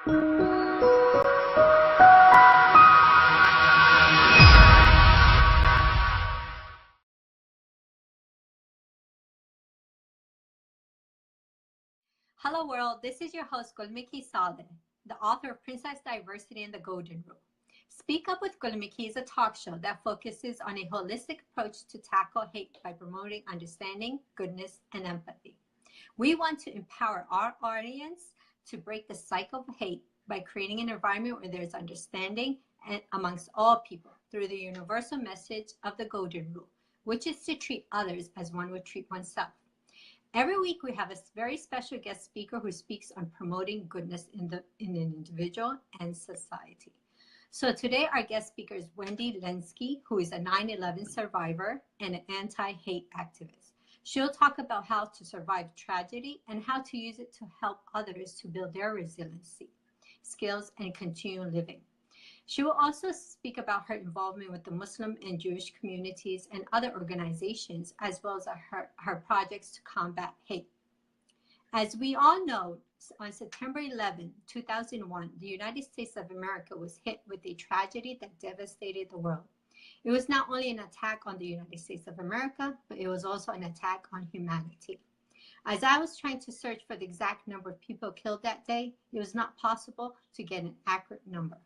Hello world, this is your host Gulmiki Saleh, the author of Princess Diversity and the Golden Rule. Speak Up with Gulmiki is a talk show that focuses on a holistic approach to tackle hate by promoting understanding, goodness, and empathy. We want to empower our audience to break the cycle of hate by creating an environment where there's understanding and amongst all people through the universal message of the Golden Rule, which is to treat others as one would treat oneself. Every week, we have a very special guest speaker who speaks on promoting goodness in an individual and society. So today, our guest speaker is Wendy Lanski, who is a 9/11 survivor and an anti-hate activist. She'll talk about how to survive tragedy and how to use it to help others to build their resiliency, skills, and continue living. She will also speak about her involvement with the Muslim and Jewish communities and other organizations, as well as her projects to combat hate. As we all know, on September 11, 2001, the United States of America was hit with a tragedy that devastated the world. It was not only an attack on the United States of America, but it was also an attack on humanity. As I was trying to search for the exact number of people killed that day, it was not possible to get an accurate number.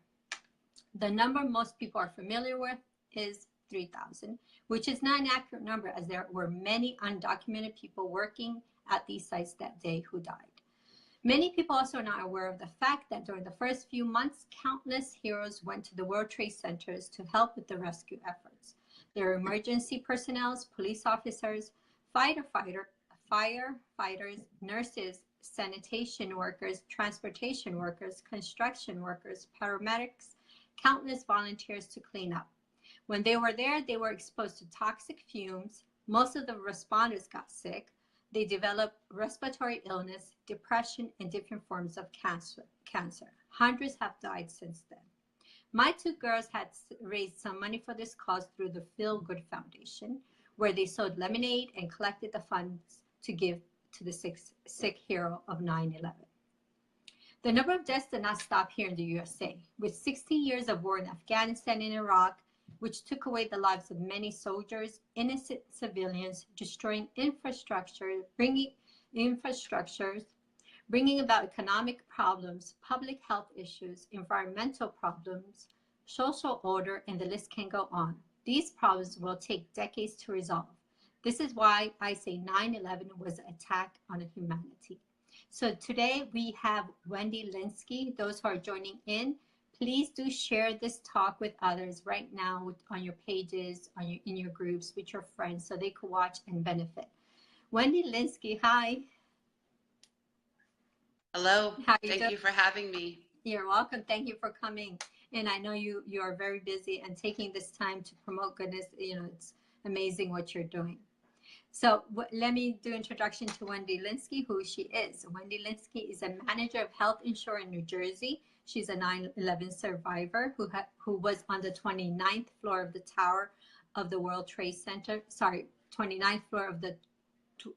The number most people are familiar with is 3,000, which is not an accurate number as there were many undocumented people working at these sites that day who died. Many people also are not aware of the fact that during the first few months, countless heroes went to the World Trade Centers to help with the rescue efforts. There were emergency personnel, police officers, firefighters, nurses, sanitation workers, transportation workers, construction workers, paramedics, countless volunteers to clean up. When they were there, they were exposed to toxic fumes. Most of the responders got sick. They developed respiratory illness, depression, and different forms of cancer. Hundreds have died since then. My two girls had raised some money for this cause through the Feel Good Foundation, where they sold lemonade and collected the funds to give to the sick hero of 9/11. The number of deaths did not stop here in the USA. With 60 years of war in Afghanistan and Iraq, which took away the lives of many soldiers, innocent civilians, destroying infrastructure, bringing about economic problems, public health issues, environmental problems, social order, and the list can go on. These problems will take decades to resolve. This is why I say 9/11 was an attack on humanity. So today we have Wendy Lanski. Those who are joining in, please do share this talk with others right now on your pages, in your groups, with your friends, so they could watch and benefit. Wendy Lanski, hi. Hello. Thank you for having me. You're welcome. Thank you for coming. And I know you are very busy and taking this time to promote goodness. You know, it's amazing what you're doing. So let me do introduction to Wendy Lanski, who she is. Wendy Lanski is a manager of health insurance in New Jersey. She's a 9/11 survivor who was on the 29th floor of the tower of the World Trade Center. Sorry, 29th floor of the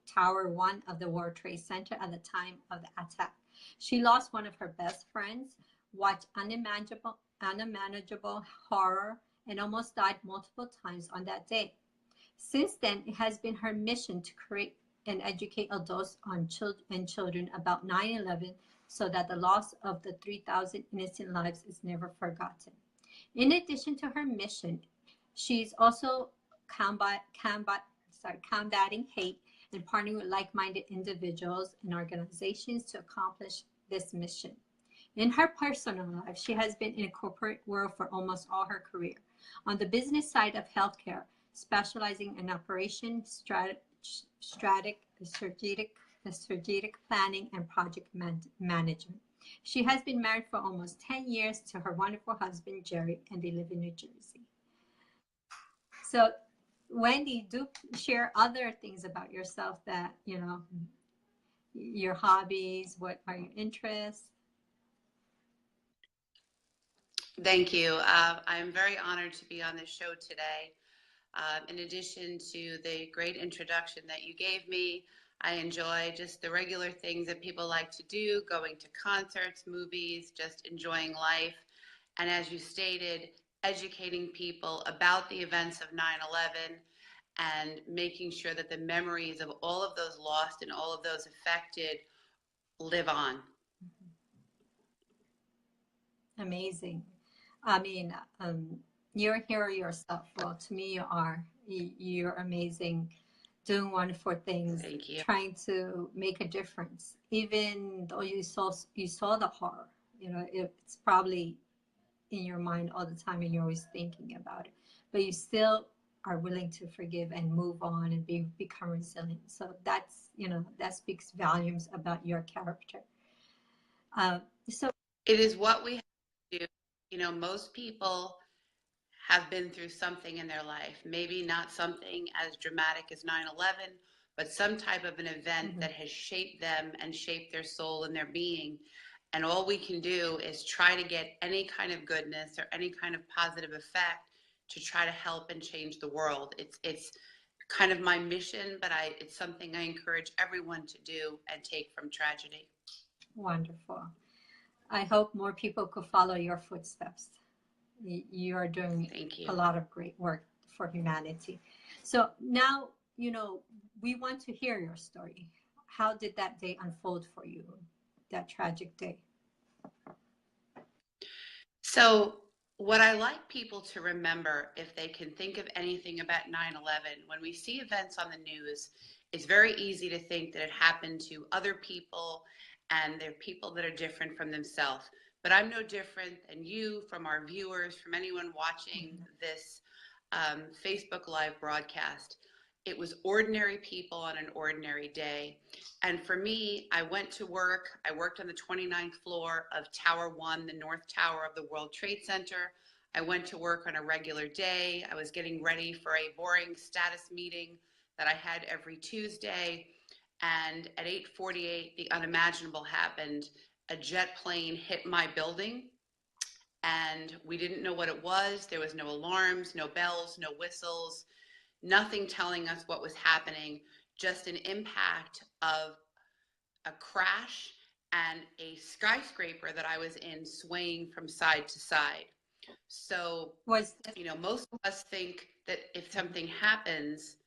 Tower 1 of the World Trade Center at the time of the attack. She lost one of her best friends, watched unimaginable horror, and almost died multiple times on that day. Since then, it has been her mission to create and educate adults and children about 9/11 so that the loss of the 3,000 innocent lives is never forgotten. In addition to her mission, she's also combating hate and partnering with like-minded individuals and organizations to accomplish this mission. In her personal life, she has been in the corporate world for almost all her career. On the business side of healthcare, specializing in operation, strategic planning, and project management. She has been married for almost 10 years to her wonderful husband, Jerry, and they live in New Jersey. So, Wendy, do share other things about yourself that, you know, your hobbies, what are your interests? Thank you. I'm very honored to be on this show today. In addition to the great introduction that you gave me, I enjoy just the regular things that people like to do, going to concerts, movies, just enjoying life. And as you stated, educating people about the events of 9/11 and making sure that the memories of all of those lost and all of those affected live on. Amazing. I mean, you're a hero yourself. Well, to me, you are. You're amazing, doing wonderful things, Thank you. trying to make a difference. Even though you saw the horror, it's probably in your mind all the time, and you're always thinking about it. But you still are willing to forgive and move on and become resilient. So that speaks volumes about your character. So It is what we have to do. Most people have been through something in their life, maybe not something as dramatic as 9/11, but some type of an event that has shaped them and shaped their soul and their being. And all we can do is try to get any kind of goodness or any kind of positive effect to try to help and change the world. It's kind of my mission, but it's something I encourage everyone to do and take from tragedy. wonderful. I hope more people could follow your footsteps. You are doing Thank you. a lot of great work for humanity. So now, we want to hear your story. How did that day unfold for you, that tragic day? So, what I like people to remember, if they can think of anything about 9/11, when we see events on the news, it's very easy to think that it happened to other people and they're people that are different from themselves. But I'm no different than you, from our viewers, from anyone watching this Facebook Live broadcast. It was ordinary people on an ordinary day. And for me, I went to work. I worked on the 29th floor of Tower 1, the North Tower of the World Trade Center. I went to work on a regular day. I was getting ready for a boring status meeting that I had every Tuesday. And at 8:48, the unimaginable happened. A jet plane hit my building, and we didn't know what it was. There was no alarms, no bells, no whistles, nothing telling us what was happening, just an impact of a crash and a skyscraper that I was in swaying from side to side. So, most of us think that if something happens,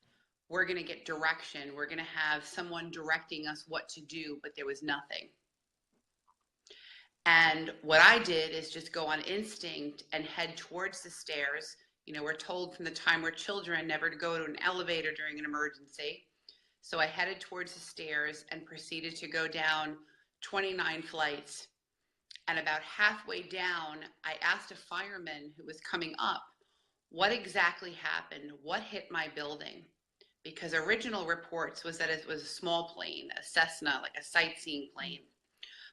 we're going to get direction. We're going to have someone directing us what to do, but there was nothing. And what I did is just go on instinct and head towards the stairs. We're told from the time we're children never to go to an elevator during an emergency. So I headed towards the stairs and proceeded to go down 29 flights. And about halfway down, I asked a fireman who was coming up, what exactly happened? What hit my building? Because original reports was that it was a small plane, a Cessna, like a sightseeing plane.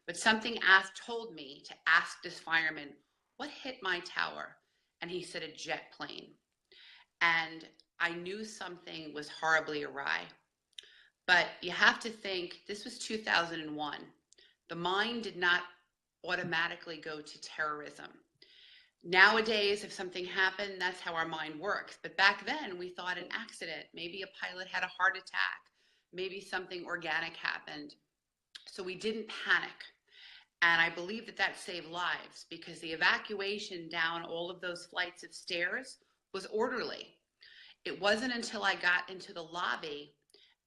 But something told me to ask this fireman, what hit my tower? And he said, a jet plane. And I knew something was horribly awry. But you have to think, this was 2001. The mind did not automatically go to terrorism. Nowadays, if something happened, that's how our mind works. But back then, we thought an accident, maybe a pilot had a heart attack, maybe something organic happened. So we didn't panic. And I believe that saved lives, because the evacuation down all of those flights of stairs was orderly. It wasn't until I got into the lobby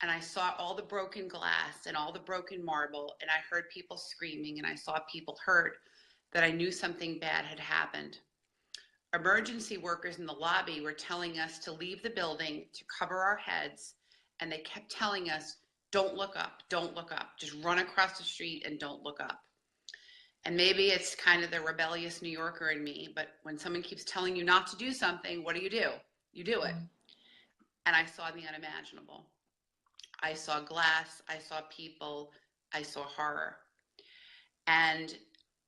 and I saw all the broken glass and all the broken marble, and I heard people screaming and I saw people hurt, that I knew something bad had happened. Emergency workers in the lobby were telling us to leave the building, to cover our heads, and they kept telling us, don't look up, don't look up, just run across the street and don't look up. And maybe it's kind of the rebellious New Yorker in me, but when someone keeps telling you not to do something, what do? You do it. And I saw the unimaginable. I saw glass, I saw people, I saw horror. And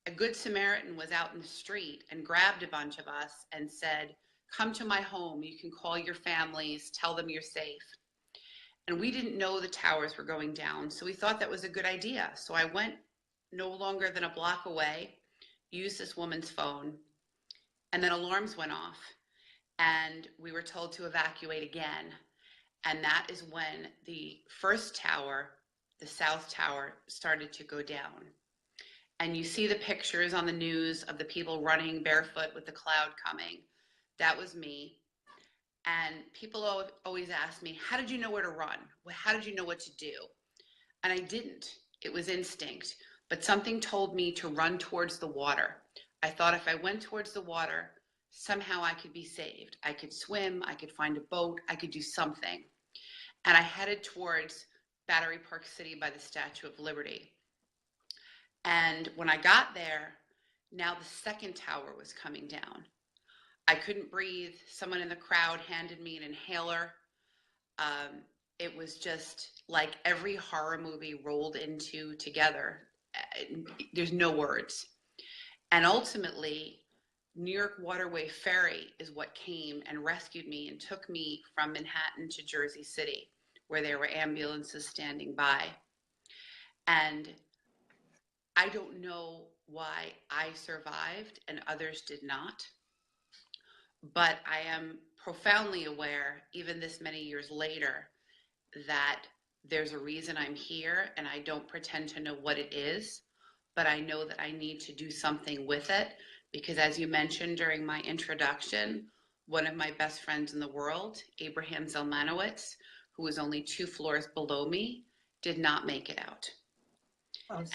a good Samaritan was out in the street and grabbed a bunch of us and said, come to my home, you can call your families, tell them you're safe. And we didn't know the towers were going down, so we thought that was a good idea. So I went no longer than a block away, used this woman's phone, and then alarms went off, and we were told to evacuate again. And that is when the first tower the South Tower started to go down. And you see the pictures on the news of the people running barefoot with the cloud coming. That was me. And people always ask me, how did you know where to run? How did you know what to do? And I didn't. It was instinct. But something told me to run towards the water. I thought if I went towards the water, somehow I could be saved. I could swim, I could find a boat, I could do something. And I headed towards Battery Park City by the Statue of Liberty. And when I got there, now the second tower was coming down. I couldn't breathe. Someone in the crowd handed me an inhaler. It was just like every horror movie rolled into together. There's no words. And ultimately, New York Waterway Ferry is what came and rescued me and took me from Manhattan to Jersey City, where there were ambulances standing by. And I don't know why I survived and others did not, but I am profoundly aware, even this many years later, that there's a reason I'm here, and I don't pretend to know what it is, but I know that I need to do something with it, because as you mentioned during my introduction, one of my best friends in the world, Abraham Zelmanowitz, who was only 2 floors below me, did not make it out.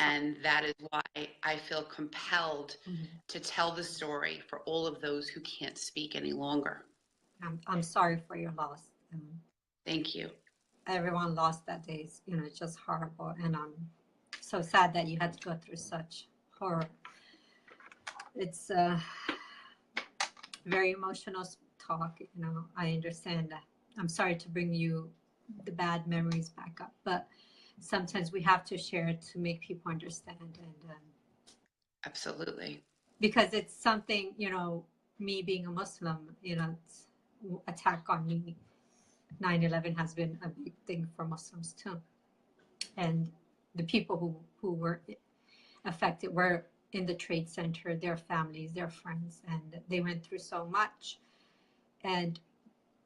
And that is why I feel compelled to tell the story for all of those who can't speak any longer. I'm sorry for your loss. Thank you. Everyone lost that day. It's just horrible. And I'm so sad that you had to go through such horror. It's very emotional talk. I understand that. I'm sorry to bring you the bad memories back up, but sometimes we have to share it to make people understand. And absolutely, because it's something, me being a Muslim, it's attack on me. 9/11 has been a big thing for Muslims too, and the people who were affected were in the Trade Center, their families, their friends, and they went through so much, and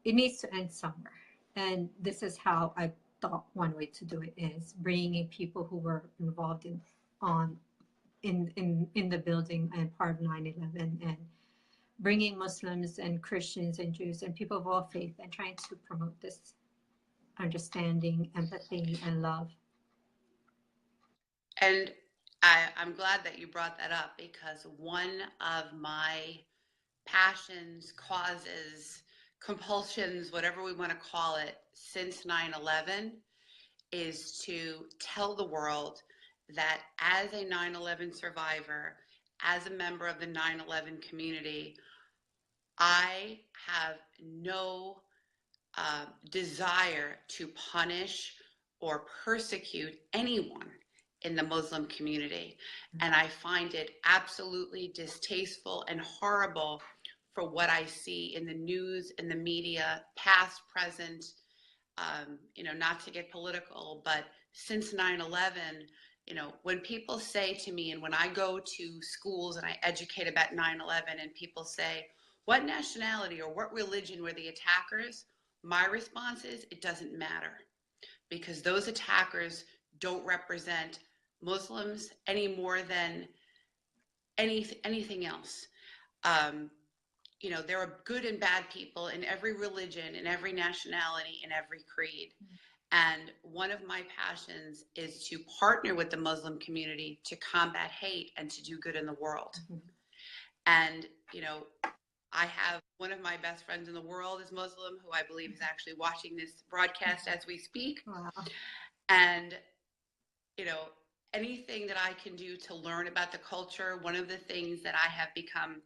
it needs to end somewhere. And this is how I thought one way to do it is bringing in people who were involved in the building and part of 9/11, and bringing Muslims and Christians and Jews and people of all faith, and trying to promote this understanding, empathy, and love. And I'm glad that you brought that up, because one of my passions, causes, compulsions, whatever we want to call it, since 9/11 is to tell the world that as a 9/11 survivor, as a member of the 9/11 community, I have no desire to punish or persecute anyone in the Muslim community. And I find it absolutely distasteful and horrible for what I see in the news, in the media, past, present, not to get political, but since 9/11, when people say to me, and when I go to schools and I educate about 9/11 and people say, what nationality or what religion were the attackers? My response is, it doesn't matter, because those attackers don't represent Muslims any more than anything else. There are good and bad people in every religion, in every nationality, in every creed. And one of my passions is to partner with the Muslim community to combat hate and to do good in the world. And, I have one of my best friends in the world is Muslim, who I believe is actually watching this broadcast as we speak. Wow. And, anything that I can do to learn about the culture, one of the things that I have become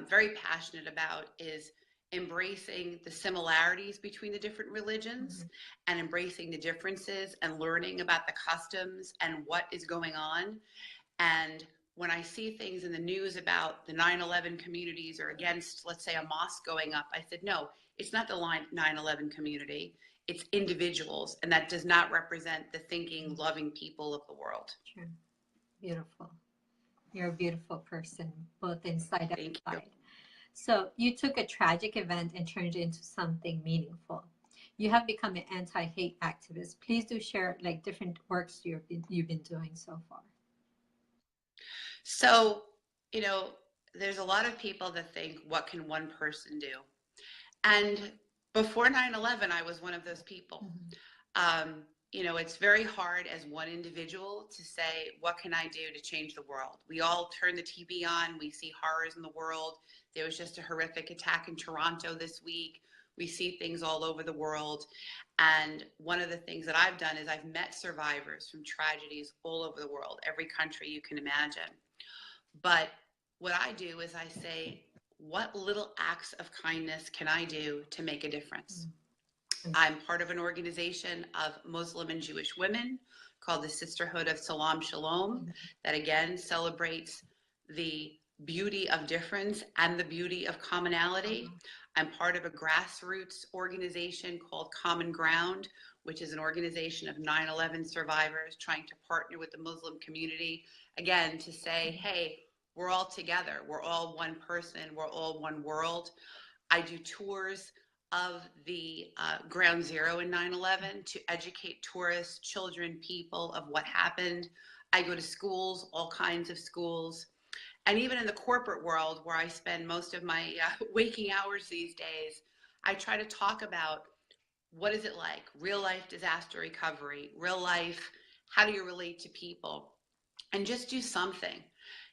very passionate about is embracing the similarities between the different religions and embracing the differences and learning about the customs and what is going on. And when I see things in the news about the 9/11 communities or against, let's say, a mosque going up, I said, no, it's not the 9/11 community. It's individuals, and that does not represent the thinking, loving people of the world. True. Beautiful. You're a beautiful person, both inside and outside. So you took a tragic event and turned it into something meaningful. you have become an anti-hate activist. Please do share like different works you've been doing so far. So, you know, there's a lot of people that think, what can one person do? And before 9/11, I was one of those people. You know, it's very hard as one individual to say, what can I do to change the world? We all turn the TV on, we see horrors in the world. There was just a horrific attack in Toronto this week. We see things all over the world. And one of the things that I've done is I've met survivors from tragedies all over the world, every country you can imagine. But what I do is I say, what little acts of kindness can I do to make a difference? I'm part of an organization of Muslim and Jewish women called the Sisterhood of Salam Shalom that again celebrates the beauty of difference and the beauty of commonality. I'm part of a grassroots organization called Common Ground, which is an organization of 9/11 survivors trying to partner with the Muslim community, again, to say, hey, we're all together. We're all one person. We're all one world. I do tours of the ground zero in 9/11 to educate tourists, children, people of what happened. I go to schools, all kinds of schools. And even in the corporate world where I spend most of my waking hours these days, I try to talk about what is it like, real life disaster recovery, real life, how do you relate to people? And just do something.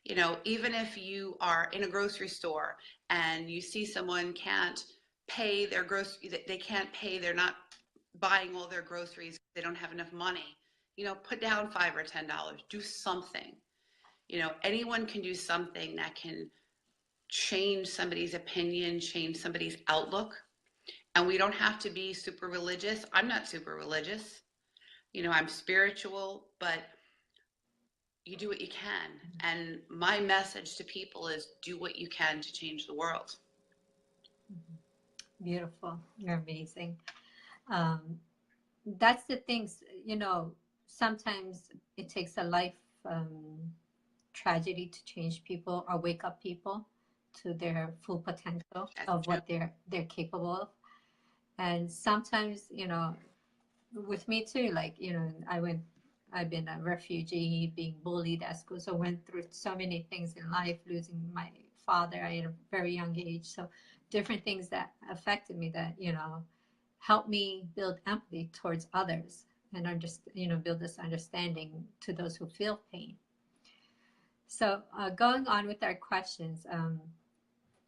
You know, even if you are in a grocery store and you see someone can't pay their they can't pay, they're not buying all their groceries, they don't have enough money, you know, put down $5 or $10, do something. You know, anyone can do something that can change somebody's opinion, change somebody's outlook. And we don't have to be super religious. I'm not super religious. You know, I'm spiritual, but you do what you can. And my message to people is do what you can to change the world. Beautiful. You're amazing. That's the things, you know, sometimes it takes a life tragedy to change people or wake up people to their full potential of what they're capable of. And sometimes, you know, with me too, like, you know, I've been a refugee, being bullied at school, so went through so many things in life, losing my father at a very young age. So different things that affected me that, you know, helped me build empathy towards others and you know, build this understanding to those who feel pain. So going on with our questions,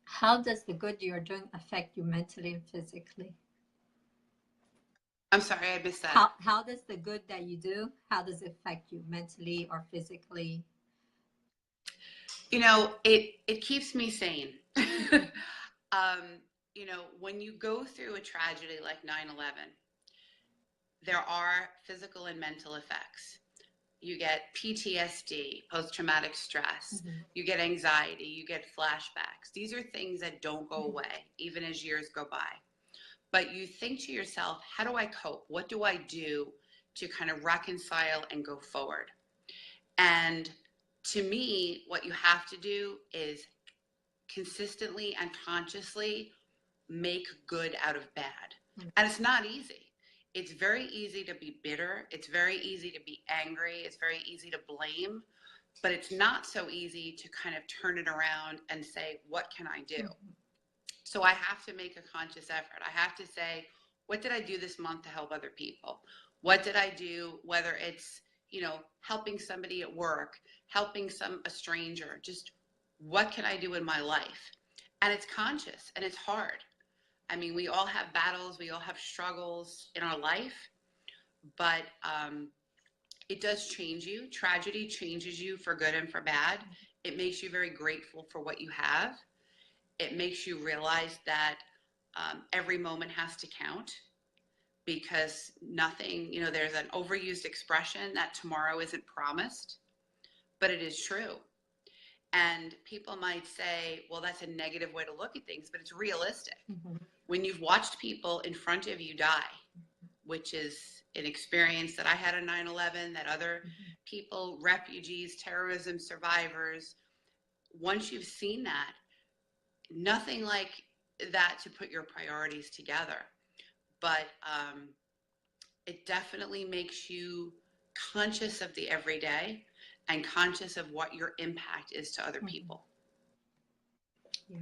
how does the good you're doing affect you mentally and physically? I'm sorry, I missed that. How does the good that you do, how does it affect you mentally or physically? You know, it keeps me sane. You know, when you go through a tragedy like 9/11, there are physical and mental effects. You get PTSD, post-traumatic stress, you get anxiety, you get flashbacks. These are things that don't go away, even as years go by. But you think to yourself, how do I cope? What do I do to kind of reconcile and go forward? And to me, what you have to do is consistently and consciously make good out of bad. And it's not easy. It's very easy to be bitter. It's very easy to be angry. It's very easy to blame. But it's not so easy to kind of turn it around and say, what can I do? So I have to make a conscious effort. I have to say, what did I do this month to help other people? What did I do, whether it's, you know, helping somebody at work, helping a stranger, just what can I do in my life? And it's conscious and it's hard. I mean, we all have battles, we all have struggles in our life, but it does change you. Tragedy changes you for good and for bad. It makes you very grateful for what you have. It makes you realize that every moment has to count, because nothing, you know, there's an overused expression that tomorrow isn't promised, but it is true. And people might say, well, that's a negative way to look at things, but it's realistic. When you've watched people in front of you die, which is an experience that I had on 9/11, that other people, refugees, terrorism survivors, once you've seen that, nothing like that to put your priorities together. but it definitely makes you conscious of the everyday and conscious of what your impact is to other people. Yeah.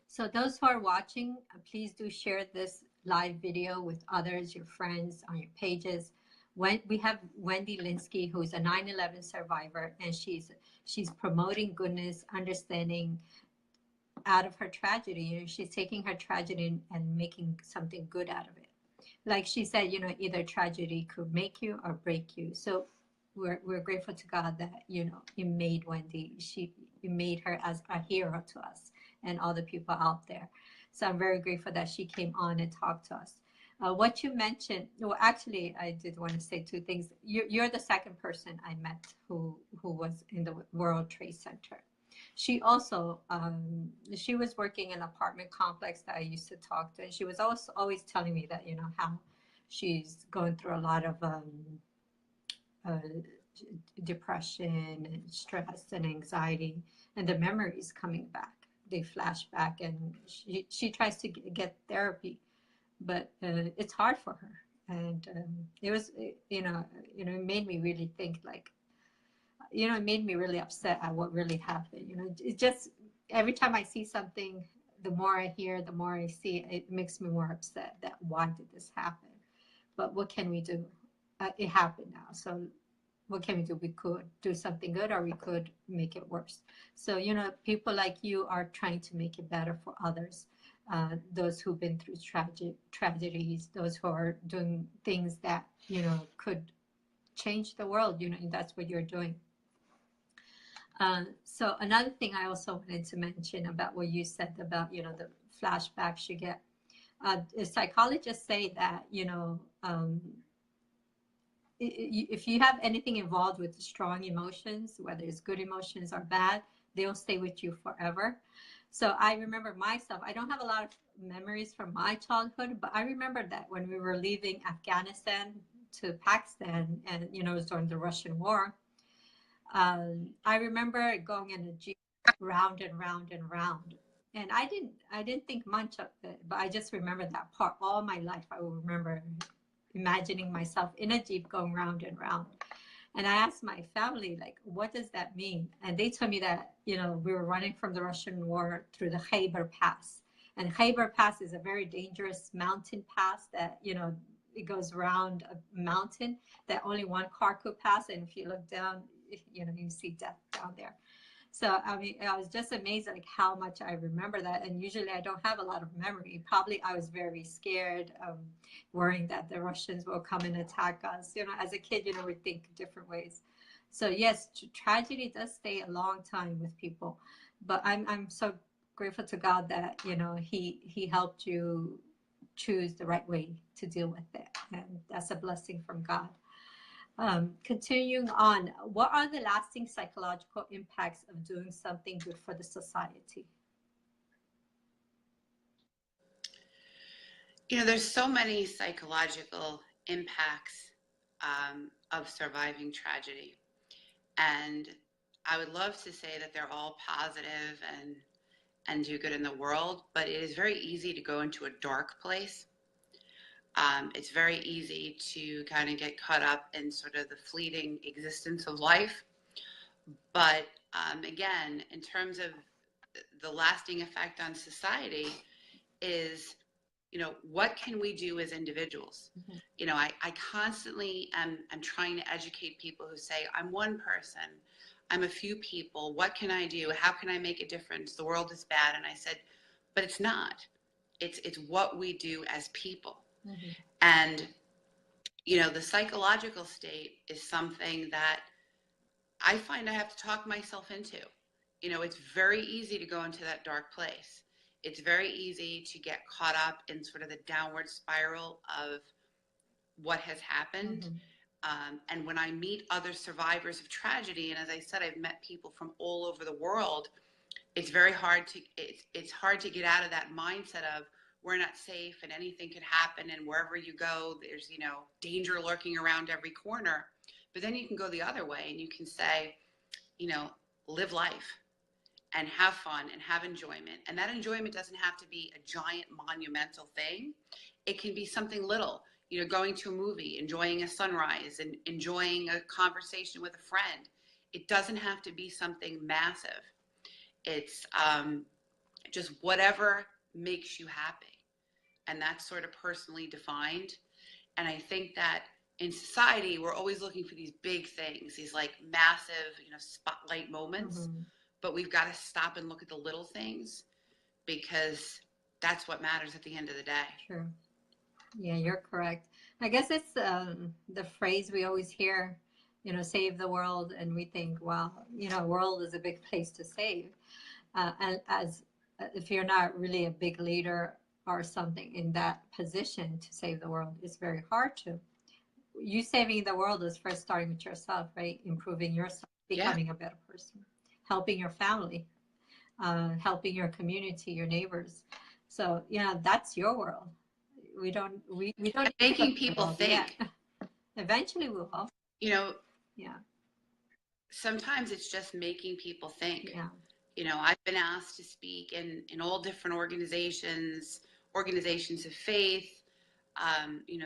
So those who are watching, please do share this live video with others, your friends, on your pages. When we have Wendy Lanski, who's a 9/11 survivor, and she's promoting goodness, understanding out of her tragedy. You know, she's taking her tragedy and making something good out of it. Like she said, you know, either tragedy could make you or break you. So we're grateful to God that, you know, He made Wendy. He made her as a hero to us and all the people out there. So I'm very grateful that she came on and talked to us. What you mentioned, well, actually, I did want to say two things. You're the second person I met who was in the World Trade Center. She also she was working in an apartment complex that I used to talk to, and she was also always telling me that, you know, how she's going through a lot of uh, depression and stress and anxiety, and the memories coming back. They flash back, and she tries to get therapy, but it's hard for her. And it was, it made me really think, like, it made me really upset at what really happened. You know, it just, every time I see something, the more I hear, the more I see, it makes me more upset that why did this happen? But what can we do? It happened now. So what can we do? We could do something good, or we could make it worse. So, you know, people like you are trying to make it better for others. Those who've been through tragedies, those who are doing things that, you know, could change the world, you know, and that's what you're doing. So another thing I also wanted to mention about what you said about, you know, the flashbacks you get. Psychologists say that, you know, if you have anything involved with strong emotions, whether it's good emotions or bad, they'll stay with you forever. So I remember myself, I don't have a lot of memories from my childhood, but I remember that when we were leaving Afghanistan to Pakistan, and, you know, it was during the Russian war. I remember going in a Jeep round and round and round. And I didn't think much of it, but I just remember that part all my life. I will remember imagining myself in a Jeep going round and round. And I asked my family, like, what does that mean? And they told me that, you know, we were running from the Russian war through the Khyber Pass. And Khyber Pass is a very dangerous mountain pass that, you know, it goes around a mountain that only one car could pass. And if you look down, you know, you see death down there. So, I mean, I was just amazed, like, how much I remember that. And usually I don't have a lot of memory. Probably I was very scared, worrying that the Russians will come and attack us. You know, as a kid, you know, we think different ways. So yes, tragedy does stay a long time with people. But I'm so grateful to God that, you know, he helped you choose the right way to deal with it. And that's a blessing from God. Continuing on, what are the lasting psychological impacts of doing something good for the society? You know, there's so many psychological impacts of surviving tragedy. And I would love to say that they're all positive and do good in the world, but it is very easy to go into a dark place. It's very easy to kind of get caught up in sort of the fleeting existence of life. But again, in terms of the lasting effect on society is, you know, what can we do as individuals? Mm-hmm. You know, I constantly am trying to educate people who say, I'm one person, I'm a few people, what can I do? How can I make a difference? The world is bad. And I said, but it's not. It's what we do as people. Mm-hmm. And, you know, the psychological state is something that I find I have to talk myself into. You know, it's very easy to go into that dark place. It's very easy to get caught up in sort of the downward spiral of what has happened. Mm-hmm. And when I meet other survivors of tragedy, and as I said, I've met people from all over the world, it's very hard to it's hard to get out of that mindset of we're not safe and anything could happen, and wherever you go, there's, you know, danger lurking around every corner. But then you can go the other way and you can say, you know, live life and have fun and have enjoyment. And that enjoyment doesn't have to be a giant monumental thing. It can be something little, going to a movie, enjoying a sunrise, and enjoying a conversation with a friend. It doesn't have to be something massive. It's just whatever makes you happy. And that's sort of personally defined. And I think that in society, we're always looking for these big things, these like massive, spotlight moments. But we've got to stop and look at the little things, because that's what matters at the end of the day. True. Yeah, you're correct. I guess it's the phrase we always hear, save the world. And we think, well, world is a big place to save. And as if you're not really a big leader or something in that position to save the world, it's very hard to. You saving the world is first starting with yourself, right? Improving yourself, becoming a better person, helping your family, helping your community, your neighbors. So, that's your world. We don't making people think. Eventually we will. Yeah. Sometimes it's just making people think. Yeah. I've been asked to speak in all different organizations of faith,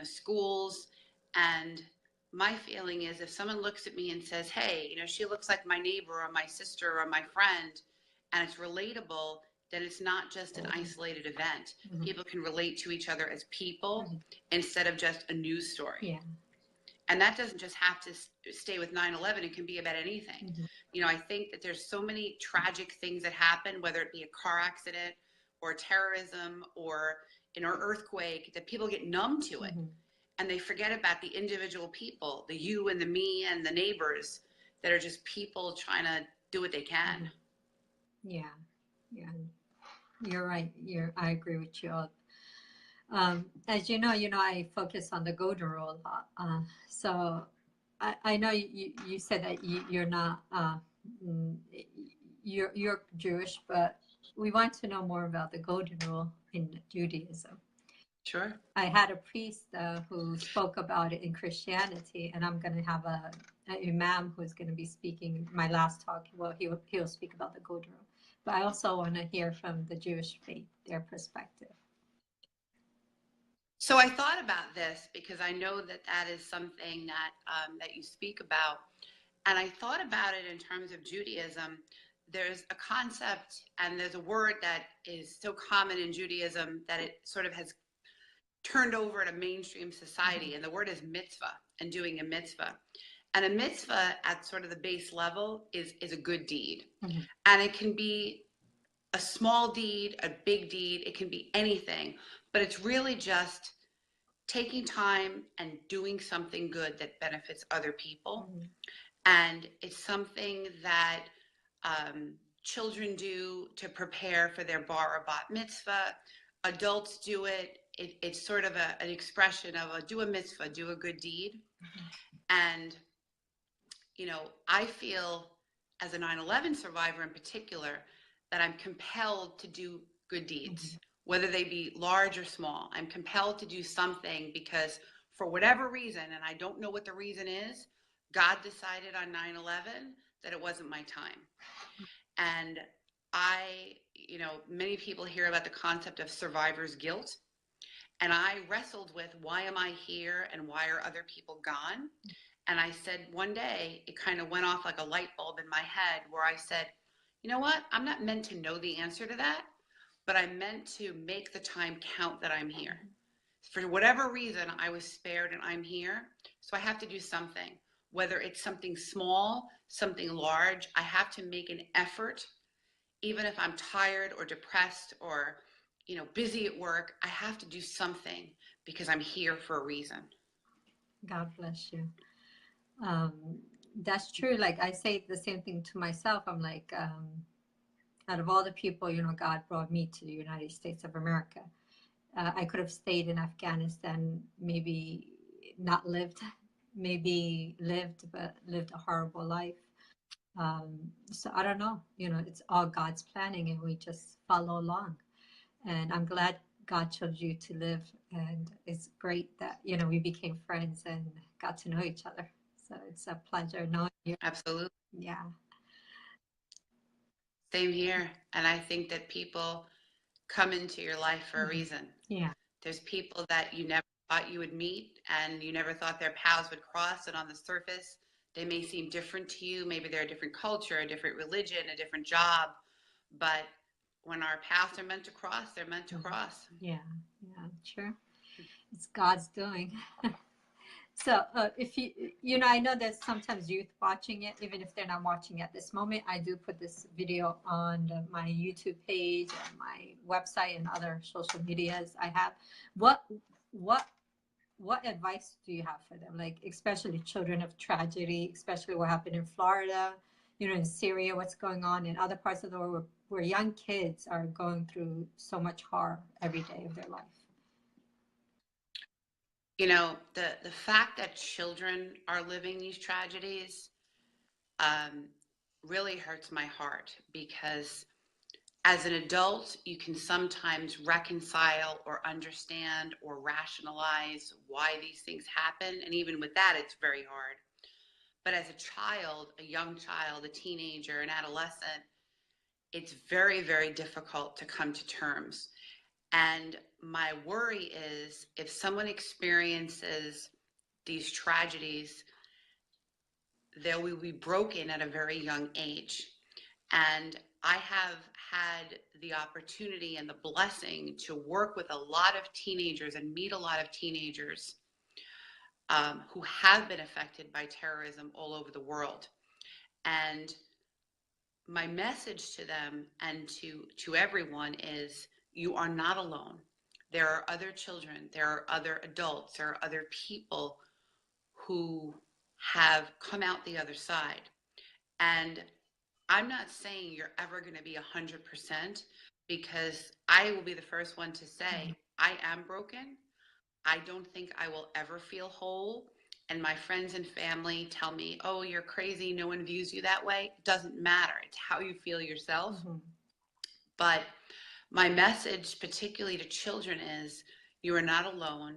schools. And my feeling is, if someone looks at me and says, hey, she looks like my neighbor or my sister or my friend, and it's relatable, then it's not just an isolated event. People can relate to each other as people instead of just a news story. Yeah. And that doesn't just have to stay with 9/11. It can be about anything. I think that there's so many tragic things that happen, whether it be a car accident or terrorism or an earthquake, that people get numb to it. And they forget about the individual people, the you and the me and the neighbors, that are just people trying to do what they can. Yeah. You're right. I agree with you. As you know, I focus on the golden rule a lot. So I know you said that you're not, you're Jewish, but we want to know more about the golden rule in Judaism. Sure. I had a priest who spoke about it in Christianity, and I'm going to have an imam who's going to be speaking my last talk. Well, he'll speak about the golden rule. But I also want to hear from the Jewish faith, their perspective. So I thought about this because I know that is something that that you speak about. And I thought about it in terms of Judaism. There's a concept and there's a word that is so common in Judaism that it sort of has turned over to mainstream society. And the word is mitzvah, and doing a mitzvah. And a mitzvah at sort of the base level is a good deed. And it can be a small deed, a big deed, it can be anything, but it's really just taking time and doing something good that benefits other people. And it's something that children do to prepare for their bar or bat mitzvah. Adults do it. It's sort of an expression of do a mitzvah, do a good deed. And I feel, as a 9/11 survivor in particular, that I'm compelled to do good deeds, whether they be large or small. I'm compelled to do something because, for whatever reason, and I don't know what the reason is, God decided on 9/11 that it wasn't my time. And many people hear about the concept of survivor's guilt. And I wrestled with, why am I here and why are other people gone? And I said, one day, it kind of went off like a light bulb in my head where I said, you know what? I'm not meant to know the answer to that, but I'm meant to make the time count that I'm here. For whatever reason, I was spared and I'm here. So I have to do something, whether it's something small, something large. I have to make an effort, even if I'm tired or depressed or, busy at work. I have to do something because I'm here for a reason. God bless you. That's true. Like, I say the same thing to myself. I'm like, out of all the people, God brought me to the United States of America. I could have stayed in Afghanistan, maybe not lived, maybe lived, but lived a horrible life. So I don't know, it's all God's planning and we just follow along. And I'm glad God chose you to live. And it's great that, we became friends and got to know each other. So it's a pleasure knowing you. Absolutely. Yeah. Same here. And I think that people come into your life for a reason. Yeah. There's people that you never thought you would meet and you never thought their paths would cross. And on the surface, they may seem different to you. Maybe they're a different culture, a different religion, a different job. But when our paths are meant to cross, they're meant to cross. Yeah, yeah, sure. It's God's doing. So if I know there's sometimes youth watching it, even if they're not watching at this moment. I do put this video on my YouTube page and my website and other social medias I have. What what what advice do you have for them? Like, especially children of tragedy, especially what happened in Florida, in Syria, what's going on in other parts of the world where young kids are going through so much harm every day of their life. The fact that children are living these tragedies really hurts my heart, because as an adult, you can sometimes reconcile or understand or rationalize why these things happen. And even with that, it's very hard. But as a child, a young child, a teenager, an adolescent, it's very, very difficult to come to terms. And my worry is, if someone experiences these tragedies, they will be broken at a very young age. And I have had the opportunity and the blessing to work with a lot of teenagers and meet a lot of teenagers who have been affected by terrorism all over the world. And my message to them and to everyone is, you are not alone. There are other children, there are other adults, there are other people who have come out the other side. And I'm not saying you're ever going to be 100%, because I will be the first one to say, I am broken. I don't think I will ever feel whole. And my friends and family tell me, oh, you're crazy, no one views you that way. It doesn't matter. It's how you feel yourself. But my message, particularly to children, is you are not alone.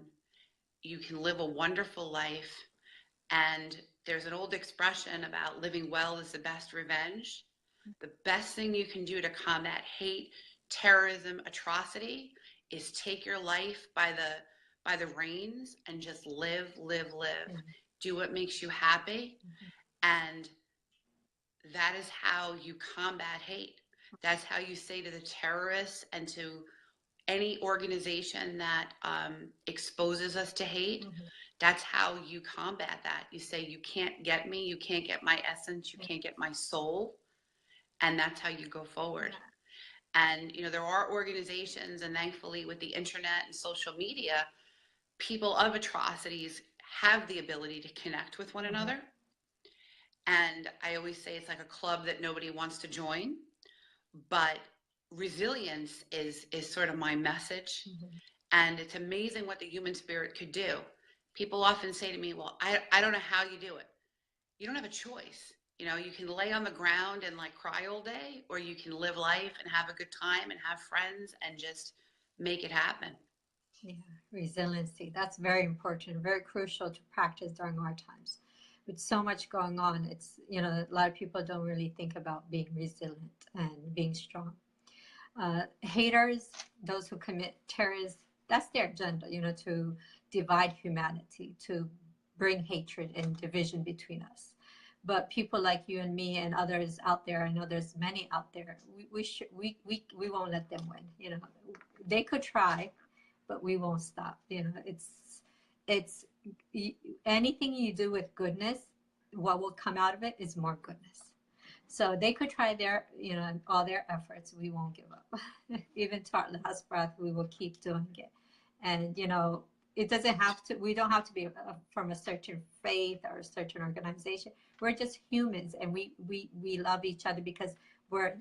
You can live a wonderful life. And there's an old expression about living well is the best revenge. The best thing you can do to combat hate, terrorism, atrocity is take your life by the reins and just live. Do what makes you happy. And that is how you combat hate. That's how you say to the terrorists and to any organization that exposes us to hate, that's how you combat that. You say, you can't get me, you can't get my essence, you can't get my soul. And that's how you go forward. And, there are organizations, and thankfully with the internet and social media, people of atrocities have the ability to connect with one another. And I always say it's like a club that nobody wants to join, but resilience is sort of my message. And it's amazing what the human spirit could do. People often say to me, well, I don't know how you do it. You don't have a choice. You can lay on the ground and cry all day, or you can live life and have a good time and have friends and just make it happen. Yeah, resiliency. That's very important, very crucial to practice during our times. With so much going on, it's, a lot of people don't really think about being resilient and being strong. Haters, those who commit terrorism, that's their agenda, to divide humanity, to bring hatred and division between us. But people like you and me and others out there, I know there's many out there, we won't let them win. They could try, but we won't stop. It's anything you do with goodness, what will come out of it is more goodness. So they could try their, all their efforts. We won't give up. Even to our last breath, we will keep doing it. And, it doesn't have to, we don't have to be from a certain faith or a certain organization. We're just humans, and we love each other because we're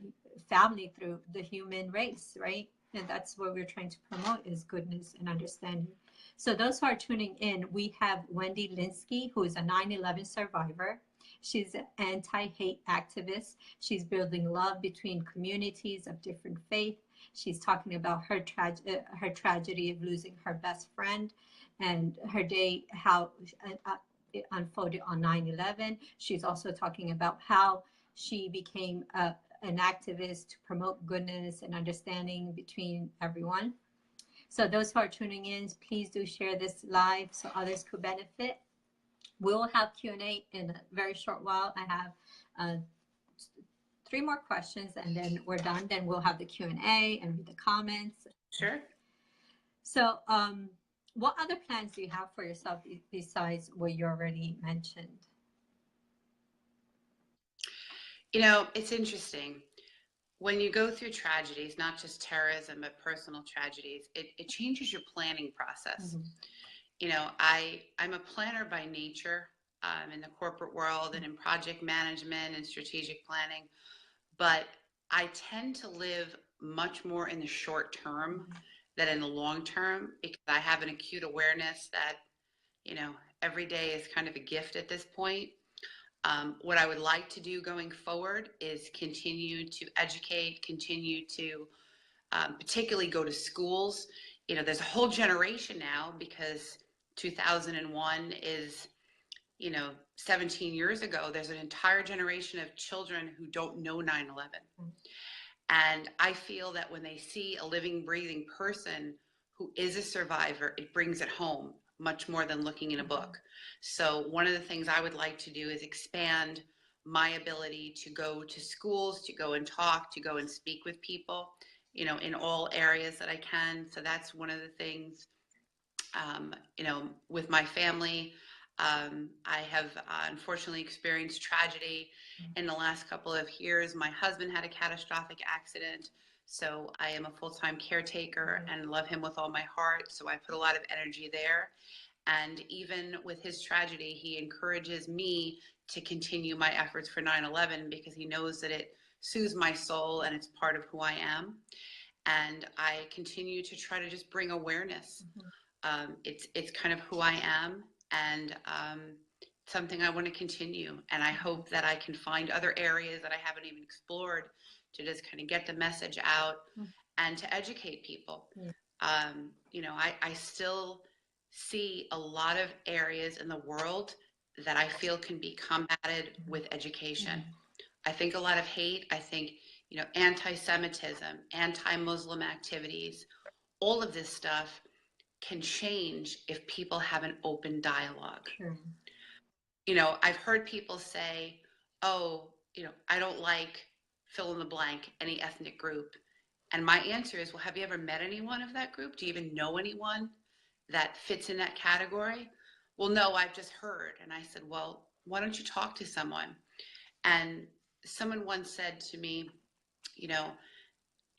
family through the human race, right? And that's what we're trying to promote, is goodness and understanding. So those who are tuning in, we have Wendy Lanski, who is a 9/11 survivor. She's an anti-hate activist. She's building love between communities of different faith. She's talking about her tragedy of losing her best friend and her day, how it unfolded on 9/11. She's also talking about how she became an activist to promote goodness and understanding between everyone. So those who are tuning in, please do share this live so others could benefit. We'll have Q&A in a very short while. I have uh, 3 more questions and then we're done. Then we'll have the Q&A and read the comments. Sure. So what other plans do you have for yourself besides what you already mentioned? You know, it's interesting. When you go through tragedies, not just terrorism, but personal tragedies, it changes your planning process. Mm-hmm. You know, I'm a planner by nature, in the corporate world and in project management and strategic planning, but I tend to live much more in the short term than in the long term because I have an acute awareness that, you know, every day is kind of a gift at this point. What I would like to do going forward is continue to educate, continue to particularly go to schools. You know, there's a whole generation now because 2001 is, you know, 17 years ago. There's an entire generation of children who don't know 9/11. And I feel that when they see a living, breathing person who is a survivor, it brings it home much more than looking in a book. So one of the things I would like to do is expand my ability to go to schools, to go and talk, to go and speak with people, you know, in all areas that I can. So that's one of the things, you know, with my family. I have unfortunately experienced tragedy in the last couple of years. My husband had a catastrophic accident, so I am a full-time caretaker and love him with all my heart. So I put a lot of energy there. And even with his tragedy, he encourages me to continue my efforts for 9/11 because he knows that it soothes my soul and it's part of who I am. And I continue to try to just bring awareness. It's kind of who I am, and something I want to continue. And I hope that I can find other areas that I haven't even explored to just kind of get the message out and to educate people. You know, I still see a lot of areas in the world that I feel can be combated with education. I think a lot of hate, I think, you know, anti-Semitism, anti-Muslim activities, all of this stuff can change if people have an open dialogue. You know, I've heard people say, oh, you know, I don't like fill in the blank, any ethnic group. And my answer is, well, have you ever met anyone of that group? Do you even know anyone that fits in that category? Well, no, I've just heard. And I said, well, why don't you talk to someone? And someone once said to me, you know,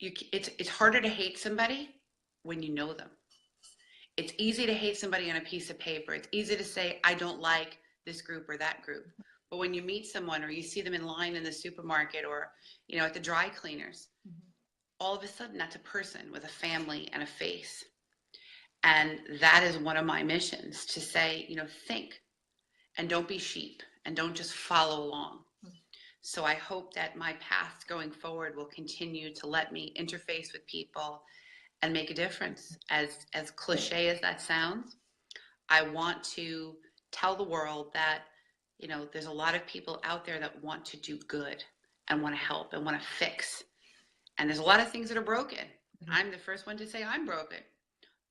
it's harder to hate somebody when you know them. It's easy to hate somebody on a piece of paper. It's easy to say, I don't like this group or that group. But when you meet someone or you see them in line in the supermarket or, you know, at the dry cleaners, all of a sudden that's a person with a family and a face. And that is one of my missions, to say, you know, think and don't be sheep and don't just follow along. So I hope that my path going forward will continue to let me interface with people and make a difference. As cliche as that sounds, I want to tell the world that, you know, there's a lot of people out there that want to do good and want to help and want to fix. And there's a lot of things that are broken. I'm the first one to say I'm broken,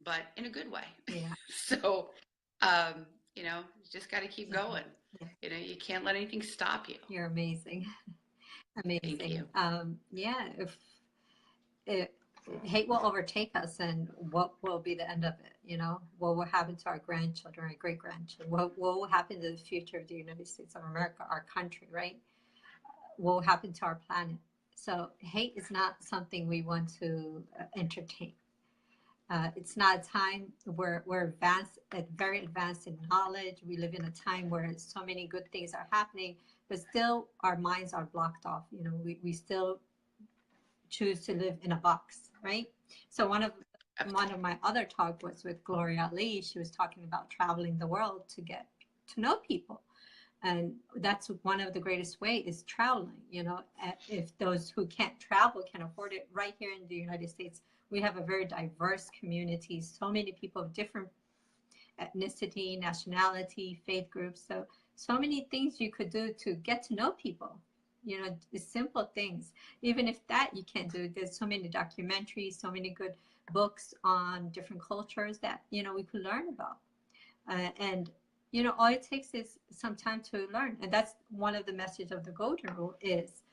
but in a good way. Yeah. So, you know, you just got to keep going. You know, you can't let anything stop you. You're amazing. Amazing. Thank you. Yeah, if hate will overtake us, and what will be the end of it? You know, what will happen to our grandchildren, our great grandchildren? What will happen to the future of the United States of America, our country, right? What will happen to our planet? So hate is not something we want to entertain. It's not a time where we're advanced, very advanced in knowledge. We live in a time where so many good things are happening, but still our minds are blocked off. You know, we still choose to live in a box, right? So one of my other talk was with Gloria Lee. She was talking about traveling the world to get to know people. And that's one of the greatest ways is traveling. You know, if those who can't travel can afford it, right here in the United States, we have a very diverse community, so many people of different ethnicity, nationality, faith groups. So many things you could do to get to know people. you know, simple things. Even if that you can't do, there's so many documentaries, so many good books on different cultures that, you know, we could learn about. And, you know, all it takes is some time to learn. And that's one of the messages of the golden rule is,